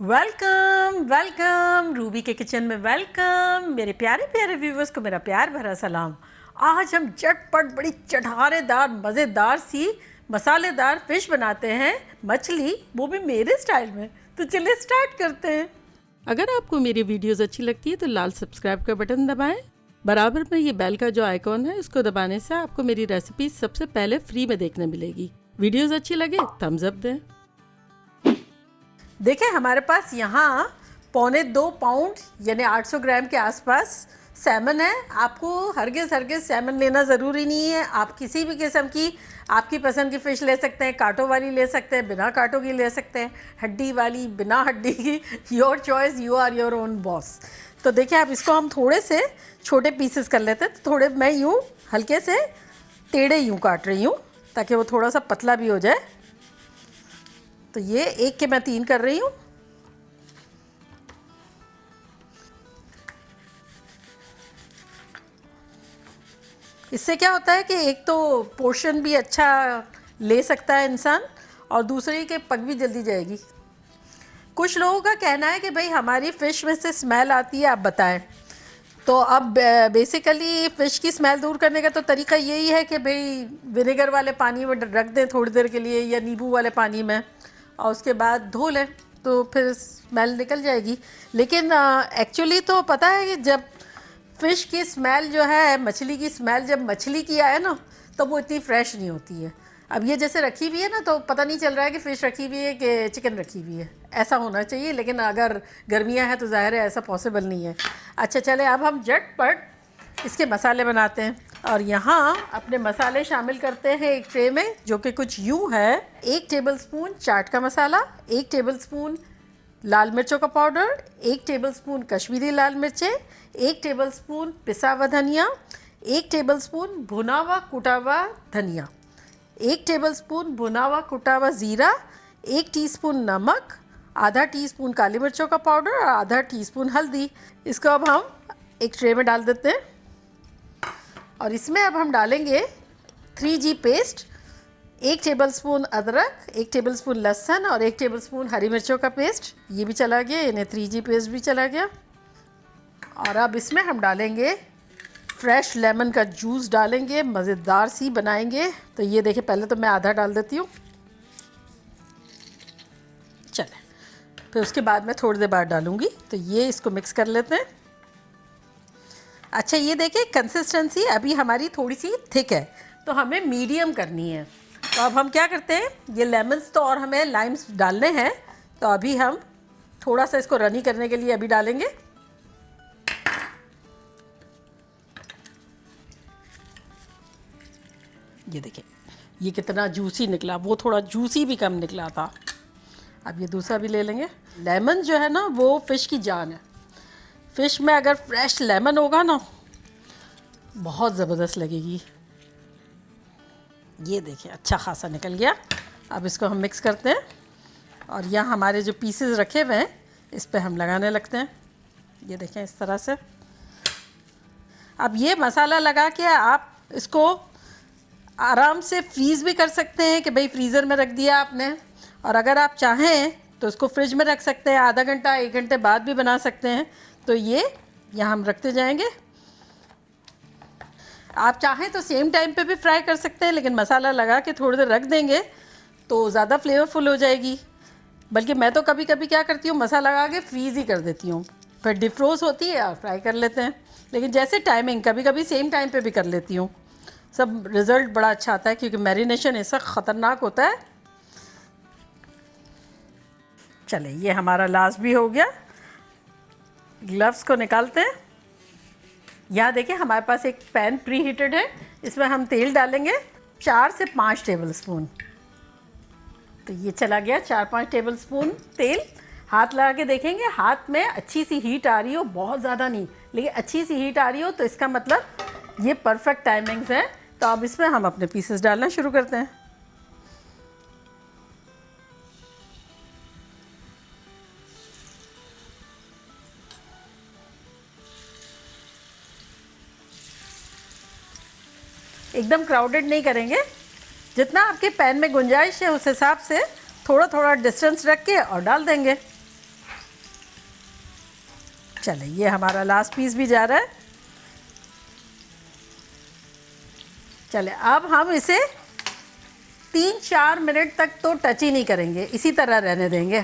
Welcome welcome Ruby के kitchen में welcome. मेरे प्यारे प्यारे व्यूवर्स को मेरा प्यार भरा सलाम। आज हम झटपट बड़ी चढ़ारेदार मज़ेदार सी मसालेदार फ़िश बनाते हैं, मछली, वो भी मेरे स्टाइल में। तो चलिए स्टार्ट करते हैं। अगर आपको मेरी वीडियोस अच्छी लगती है तो लाल सब्सक्राइब का बटन दबाएं। बराबर में ये बेल का जो आइकॉन है उसको दबाने से आपको मेरी रेसिपी सबसे पहले फ्री में देखने मिलेगी। वीडियोस अच्छी लगे थम्स अप दें। देखें, हमारे पास यहाँ 1.25 पाउंड यानी 800 ग्राम के आसपास सैमन है। आपको हरगिज़ सैमन लेना ज़रूरी नहीं है। आप किसी भी किस्म की आपकी पसंद की फ़िश ले सकते हैं। कांटों वाली ले सकते हैं, बिना कांटों की ले सकते हैं, हड्डी वाली, बिना हड्डी की, your choice, you are your own boss. तो देखिए, अब इसको हम थोड़े से छोटे पीसेस कर लेते हैं। तो थोड़े मैं यूँ हल्के से टेढ़े यूँ काट रही हूँ ताकि वो थोड़ा सा पतला भी हो जाए। तो ये एक के मैं 3 कर रही हूँ। इससे क्या होता है कि एक तो पोर्शन भी अच्छा ले सकता है इंसान और दूसरी के पक भी जल्दी जाएगी। कुछ लोगों का कहना है कि भाई हमारी फ़िश में से स्मेल आती है, आप बताएं। तो अब बेसिकली फ़िश की स्मेल दूर करने का तो तरीका यही है कि भाई विनेगर वाले पानी में रख दें थोड़ी देर के लिए या नींबू वाले पानी में और उसके बाद धो लें तो फिर स्मेल निकल जाएगी। लेकिन एक्चुअली तो पता है कि जब फ़िश की स्मेल जो है, मछली की स्मेल जब मछली की आए ना तो वो इतनी फ्रेश नहीं होती है। अब ये जैसे रखी हुई है ना तो पता नहीं चल रहा है कि फ़िश रखी हुई है कि चिकन रखी हुई है, ऐसा होना चाहिए। लेकिन अगर गर्मियाँ हैं तो ज़ाहिर है ऐसा पॉसिबल नहीं है। अच्छा चले, अब हम झटपट इसके मसाले बनाते हैं। और यहाँ अपने मसाले शामिल करते हैं एक ट्रे में, जो कि कुछ यूँ है। 1 टेबलस्पून चाट का मसाला, 1 टेबलस्पून लाल मिर्चों का पाउडर, 1 टेबलस्पून कश्मीरी लाल मिर्चें, 1 टेबलस्पून पिसा हुआ धनिया, 1 टेबलस्पून भुना हुआ कुटा हुआ धनिया, 1 टेबलस्पून भुना हुआ कुटा हुआ ज़ीरा, 1 टीस्पून नमक, आधा टीस्पून काली मिर्चों का पाउडर और आधा टीस्पून हल्दी। इसको अब हम एक ट्रे में डाल देते हैं और इसमें अब हम डालेंगे 3G पेस्ट, 1 टेबलस्पून अदरक, 1 टेबलस्पून लहसुन और 1 टेबलस्पून हरी मिर्चों का पेस्ट। ये भी चला गया, यानी 3G पेस्ट भी चला गया। और अब इसमें हम डालेंगे फ्रेश लेमन का जूस डालेंगे, मज़ेदार सी बनाएंगे। तो ये देखिए, पहले तो मैं आधा डाल देती हूँ, चले, फिर उसके बाद मैं थोड़ी देर बाद डालूँगी। तो ये इसको मिक्स कर लेते हैं। अच्छा, ये देखिए कंसिस्टेंसी अभी हमारी थोड़ी सी थिक है तो हमें मीडियम करनी है। तो अब हम क्या करते हैं, ये लेमन्स तो और हमें लाइम्स डालने हैं, तो अभी हम थोड़ा सा इसको रनी करने के लिए अभी डालेंगे। ये देखिए, ये कितना जूसी निकला, वो थोड़ा जूसी भी कम निकला था। अब ये दूसरा भी ले लेंगे। लेमन जो है ना वो फ़िश की जान है। फ़िश में अगर फ्रेश लेमन होगा ना बहुत ज़बरदस्त लगेगी। ये देखिए, अच्छा खासा निकल गया। अब इसको हम मिक्स करते हैं और यहाँ हमारे जो पीसेस रखे हुए हैं इस पे हम लगाने लगते हैं। ये देखें, इस तरह से। अब ये मसाला लगा के आप इसको आराम से फ्रीज़ भी कर सकते हैं कि भाई फ्रीज़र में रख दिया आपने, और अगर आप चाहें तो इसको फ्रिज में रख सकते हैं। आधा घंटा 1 घंटे बाद भी बना सकते हैं। तो ये यहाँ हम रखते जाएंगे। आप चाहें तो सेम टाइम पे भी फ्राई कर सकते हैं, लेकिन मसाला लगा के थोड़ी देर रख देंगे तो ज़्यादा फ्लेवरफुल हो जाएगी। बल्कि मैं तो कभी कभी क्या करती हूँ, मसाला लगा के फ्रीज़ ही कर देती हूँ, फिर डिफ्रोज़ होती है और फ्राई कर लेते हैं। लेकिन जैसे टाइमिंग, कभी कभी सेम टाइम पे भी कर लेती हूँ। सब रिज़ल्ट बड़ा अच्छा आता है क्योंकि मैरिनेशन ऐसा ख़तरनाक होता है। चले, ये हमारा लास्ट भी हो गया। ग्लव्स को निकालते हैं। यहाँ देखिए, हमारे पास एक पैन प्री हीटेड है। इसमें हम तेल डालेंगे 4 से 5 टेबलस्पून। तो ये चला गया 4-5 टेबलस्पून तेल। हाथ लगा के देखेंगे, हाथ में अच्छी सी हीट आ रही हो, बहुत ज़्यादा नहीं लेकिन अच्छी सी हीट आ रही हो, तो इसका मतलब ये परफेक्ट टाइमिंग्स हैं। तो अब इसमें हम अपने पीसेस डालना शुरू करते हैं। एकदम क्राउडेड नहीं करेंगे, जितना आपके पैन में गुंजाइश है उस हिसाब से थोड़ा थोड़ा डिस्टेंस रख के और डाल देंगे। चले, ये हमारा लास्ट पीस भी जा रहा है। चले, अब हम इसे 3-4 मिनट तक तो टच ही नहीं करेंगे, इसी तरह रहने देंगे।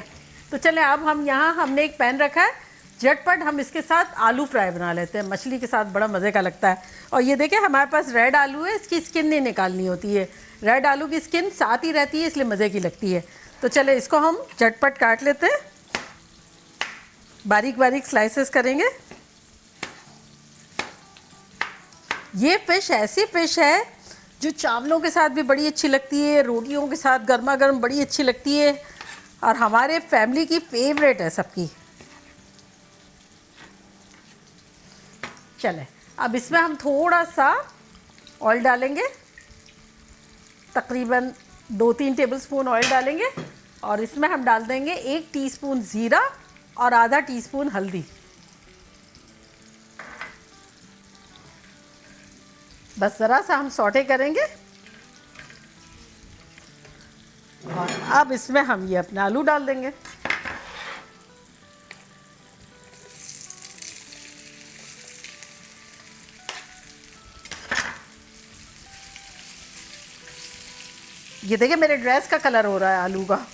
तो चले, अब हम यहाँ हमने एक पैन रखा है, झटपट हम इसके साथ आलू फ्राई बना लेते हैं। मछली के साथ बड़ा मज़े का लगता है। और ये देखें, हमारे पास रेड आलू है, इसकी स्किन नहीं निकालनी होती है। रेड आलू की स्किन साथ ही रहती है, इसलिए मज़े की लगती है। तो चले, इसको हम झटपट काट लेते हैं, बारीक बारीक स्लाइसेस करेंगे। ये फ़िश ऐसी फ़िश है जो चावलों के साथ भी बड़ी अच्छी लगती है, रोटियों के साथ गर्मा गर्म बड़ी अच्छी लगती है, और हमारे फैमिली की फेवरेट है सबकी। चले, अब इसमें हम थोड़ा सा ऑयल डालेंगे, तकरीबन 2-3 टेबलस्पून ऑयल डालेंगे, और इसमें हम डाल देंगे 1 टीस्पून ज़ीरा और आधा टीस्पून हल्दी। बस ज़रा सा हम सौटे करेंगे, और अब इसमें हम ये अपने आलू डाल देंगे। ये देखिए, मेरे ड्रेस का कलर हो रहा है आलू का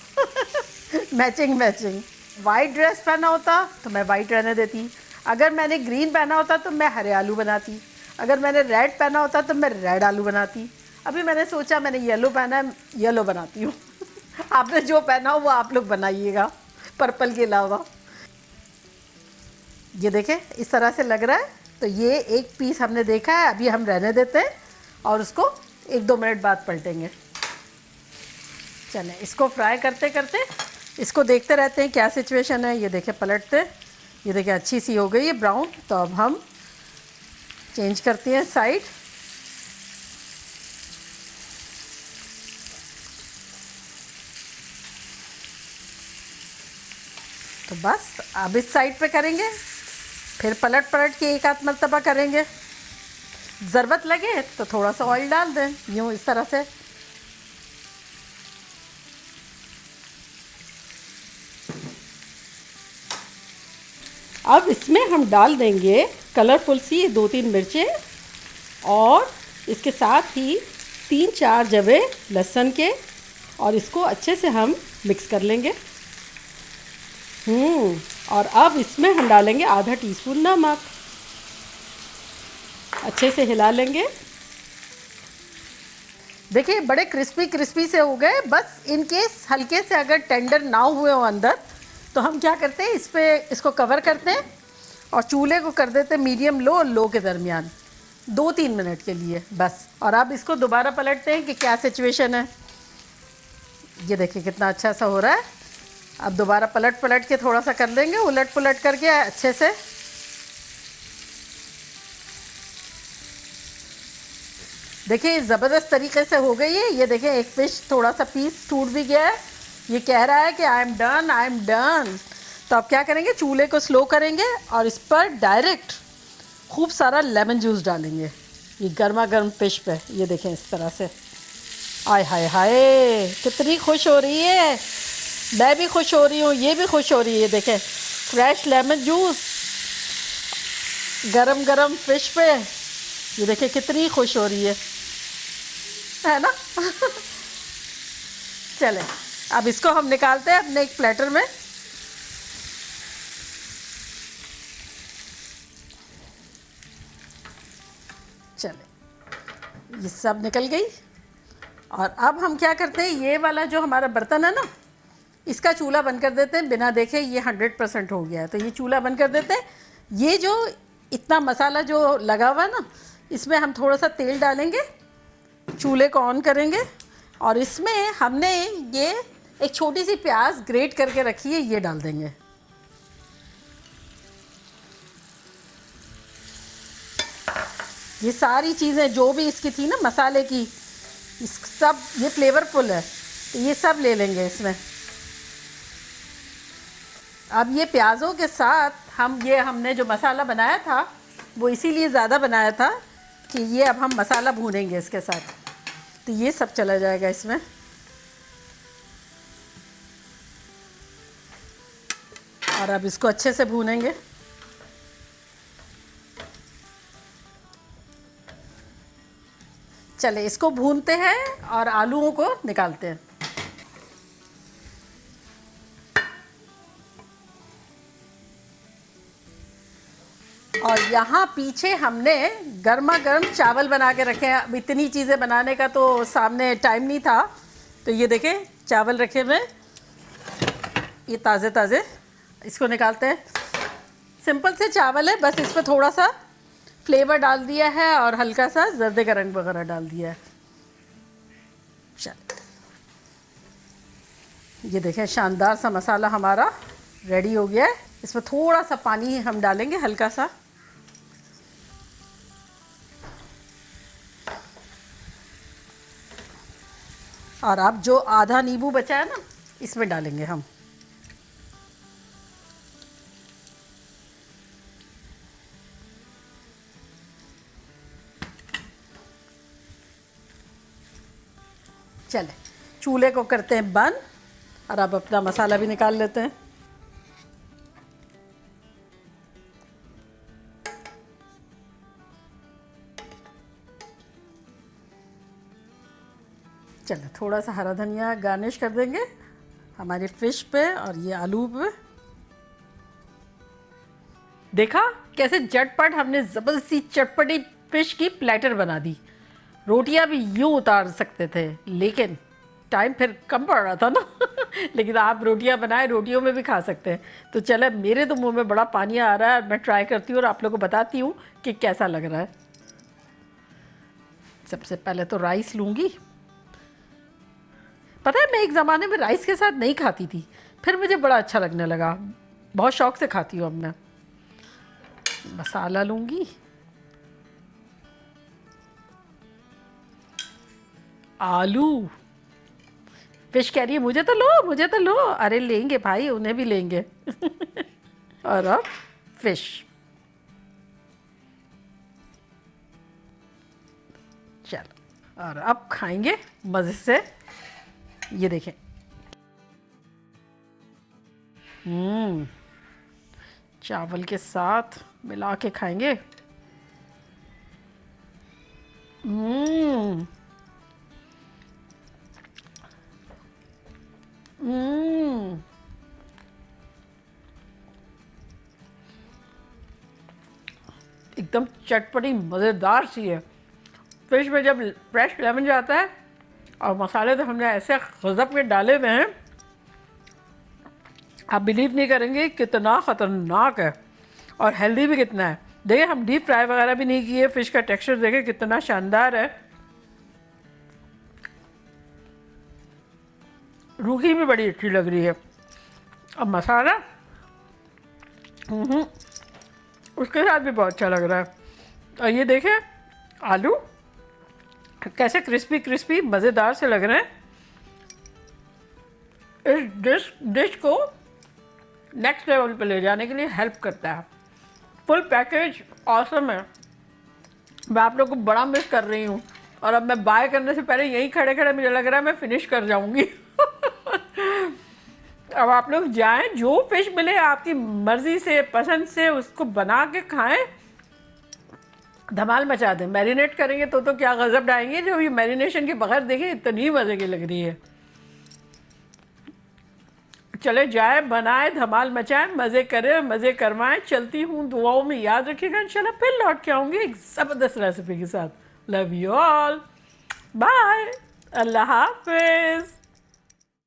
मैचिंग मैचिंग। वाइट ड्रेस पहना होता तो मैं वाइट रहने देती, अगर मैंने ग्रीन पहना होता तो मैं हरे आलू बनाती, अगर मैंने रेड पहना होता तो मैं रेड आलू बनाती। अभी मैंने सोचा मैंने येलो पहना है, येलो बनाती हूँ आपने जो पहना हो वो आप लोग बनाइएगा, पर्पल के अलावा। ये देखें, इस तरह से लग रहा है। तो ये एक पीस हमने देखा है, अभी हम रहने देते हैं और उसको 1-2 मिनट बाद पलटेंगे। चलें, इसको फ्राई करते करते इसको देखते रहते हैं क्या सिचुएशन है। ये देखें, पलटते, ये देखें अच्छी सी हो गई है ब्राउन। तो अब हम चेंज करते हैं साइड। तो बस अब इस साइड पे करेंगे, फिर पलट पलट के 1-8 मरतबा करेंगे। ज़रूरत लगे तो थोड़ा सा ऑयल डाल दें, यूँ इस तरह से। अब इसमें हम डाल देंगे कलरफुल सी 2-3 मिर्चें, और इसके साथ ही 3-4 जवे लहसुन के, और इसको अच्छे से हम मिक्स कर लेंगे। और अब इसमें हम डालेंगे आधा टीस्पून नमक, अच्छे से हिला लेंगे। देखिए, बड़े क्रिस्पी क्रिस्पी से हो गए। बस इन केस हल्के से अगर टेंडर ना हुए हो अंदर, तो हम क्या करते हैं, इसको कवर करते हैं और चूल्हे को कर देते हैं मीडियम लो और लो के दरमियान 2-3 मिनट के लिए बस। और अब इसको दोबारा पलटते हैं कि क्या सिचुएशन है। ये देखिए कितना अच्छा सा हो रहा है। अब दोबारा पलट पलट के थोड़ा सा कर देंगे, उलट पुलट करके अच्छे से। देखिए, ज़बरदस्त तरीके से हो गई है। ये देखिए, एक फ़िश थोड़ा सा पीस टूट भी गया है। ये कह रहा है कि I am done, I am done. तो अब क्या करेंगे, चूल्हे को स्लो करेंगे और इस पर डायरेक्ट खूब सारा लेमन जूस डालेंगे, ये गर्मा गर्म फ़िश पे। ये देखें इस तरह से। आय हाय हाय, कितनी खुश हो रही है। मैं भी खुश हो रही हूँ, ये भी खुश हो रही है। ये देखें, फ्रेश लेमन जूस गरम गरम फ़िश पे। ये देखें कितनी खुश हो रही है ना चलें, अब इसको हम निकालते हैं अपने एक प्लेटर में। चलें, ये सब निकल गई। और अब हम क्या करते हैं, ये वाला जो हमारा बर्तन है ना, इसका चूल्हा बंद कर देते हैं बिना देखे। ये 100% हो गया है, तो ये चूल्हा बंद कर देते हैं। ये जो इतना मसाला जो लगा हुआ है ना, इसमें हम थोड़ा सा तेल डालेंगे, चूल्हे को ऑन करेंगे, और इसमें हमने ये एक छोटी सी प्याज ग्रेट करके रखी है, ये डाल देंगे। ये सारी चीज़ें जो भी इसकी थी ना मसाले की, इस सब ये फ्लेवरफुल है, तो ये सब ले लेंगे इसमें। अब ये प्याज़ों के साथ हमने जो मसाला बनाया था वो इसीलिए ज़्यादा बनाया था कि ये अब हम मसाला भूनेंगे इसके साथ, तो ये सब चला जाएगा इसमें। और अब इसको अच्छे से भूनेंगे। चले इसको भूनते हैं और आलूओं को निकालते हैं। और यहाँ पीछे हमने गर्मा गर्म चावल बना के रखे हैं। अब इतनी चीज़ें बनाने का तो सामने टाइम नहीं था, तो ये देखें चावल रखे हुए, ये ताज़े ताज़े, इसको निकालते हैं। सिंपल से चावल है, बस इस पर थोड़ा सा फ्लेवर डाल दिया है और हल्का सा जर्दे का रंग वगैरह डाल दिया है। चल ये देखें शानदार सा मसाला हमारा रेडी हो गया है। इसमें थोड़ा सा पानी हम डालेंगे, हल्का सा। और अब जो आधा नींबू बचा है ना, इसमें डालेंगे हम। चले चूल्हे को करते हैं बंद और अब अपना मसाला भी निकाल लेते हैं। चलो थोड़ा सा हरा धनिया गार्निश कर देंगे हमारे फिश पे और ये आलू पे। देखा कैसे झटपट हमने ज़बरदस्ती चटपटी फिश की प्लेटर बना दी। रोटियां भी यूँ उतार सकते थे, लेकिन टाइम फिर कम पड़ रहा था ना लेकिन आप रोटियां बनाए, रोटियों में भी खा सकते हैं। तो चले, मेरे तो मुंह में बड़ा पानी आ रहा है, मैं ट्राई करती हूँ और आप लोगों को बताती हूँ कि कैसा लग रहा है। सबसे पहले तो राइस लूँगी। पता है मैं एक ज़माने में राइस के साथ नहीं खाती थी, फिर मुझे बड़ा अच्छा लगने लगा, बहुत शौक से खाती हूँ अब मैं। मसाला लूँगी, आलू, फिश कह रही है मुझे तो लो, मुझे तो लो। अरे लेंगे भाई, उन्हें भी लेंगे और अब फिश। चलो और अब खाएंगे मज़े से। ये देखें, चावल के साथ मिला के खाएंगे। एकदम चटपटी मज़ेदार सी है। फिश में जब फ्रेश लेमन जाता है और मसाले तो हमने ऐसे गज़ब के डाले हुए हैं, आप बिलीव नहीं करेंगे कितना ख़तरनाक है और हेल्दी भी कितना है। देखिए हम डीप फ्राई वगैरह भी नहीं किए, फ़िश का टेक्सचर देखिए कितना शानदार है। रूखी भी बड़ी अच्छी लग रही है। अब मसाला उसके साथ भी बहुत अच्छा लग रहा है। और ये देखें आलू कैसे क्रिस्पी क्रिस्पी मज़ेदार से लग रहे हैं। इस डिश को नेक्स्ट लेवल पे ले जाने के लिए हेल्प करता है। फुल पैकेज ऑसम है। मैं आप लोग को बड़ा मिस कर रही हूँ और अब मैं बाय करने से पहले यहीं खड़े खड़े मुझे लग रहा है मैं फिनिश कर जाऊँगी अब आप लोग जाएं, जो फिश मिले आपकी मर्ज़ी से, पसंद से, उसको बना के खाएं, धमाल मचा दें। मैरिनेट करेंगे तो क्या गज़ब डालेंगे, जो ये मैरिनेशन के बगैर देखें इतनी मज़े की लग रही है। चले जाए, बनाए, धमाल मचाएं, मज़े करें, मज़े करवाएं। चलती हूँ, दुआओं में याद रखिएगा। इंशाल्लाह फिर लौट के आऊँगी एक ज़बरदस्त रेसिपी के साथ। लव यू ऑल, बाय, अल्लाह हाफिज़।